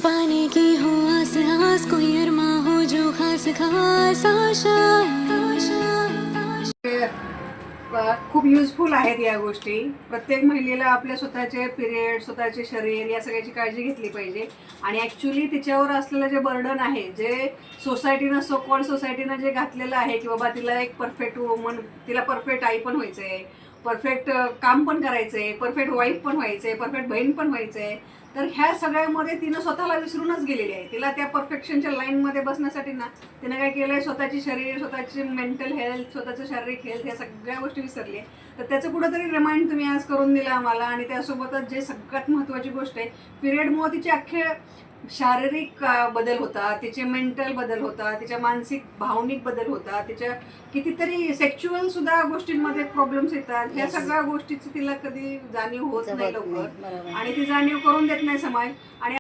पाने की हो आस आस, कोई अरमा हो जो खास खास आशा खूप युजफुल आहेत या गोष्टी. प्रत्येक महिलेला आपल्या स्वतःचे पिरियड, स्वतःचे शरीर या सगळ्याची काळजी घेतली पाहिजे. आणि ॲक्च्युली तिच्यावर असलेलं जे बर्डन आहे, जे सोसायटीनं सो कॉल्ड सोसायटीनं जे घातलेलं आहे की बाबा तिला एक परफेक्ट वुमन, तिला परफेक्ट आई पण व्हायचं आहे, परफेक्ट काम पण करायचं आहे, परफेक्ट वाईफ पण व्हायचं आहे, परफेक्ट बहीण पण व्हायचं आहे. तर ह्या सगळ्यामध्ये तिनं स्वतःला विसरूनच गेलेली आहे. तिला त्या परफेक्शनच्या लाईनमध्ये बसण्यासाठी ना तिनं काय केलं आहे, स्वतःची शरीर, स्वतःची मेंटल हेल्थ, स्वतःचं शारीरिक हेल्थ ह्या सगळ्या गोष्टी विसरली आहे. तर त्याचं कुठंतरी रिमाइंड तुम्ही आज करून दिलं आम्हाला. आणि त्यासोबतच जे सगळ्यात महत्त्वाची गोष्ट आहे, पिरियडमुळे तिचे अख्खे शारीरिक बदल होतात, तिचे मेंटल बदल होतात, तिच्या मानसिक भावनिक बदल होतात, तिच्या कितीतरी सेक्च्युअल सुद्धा गोष्टींमध्ये प्रॉब्लेम्स येतात. ह्या सगळ्या गोष्टीची तिला कधी जाणीव होत नाही लवकर, आणि ती जाणीव करून देत नाही समाज. आणि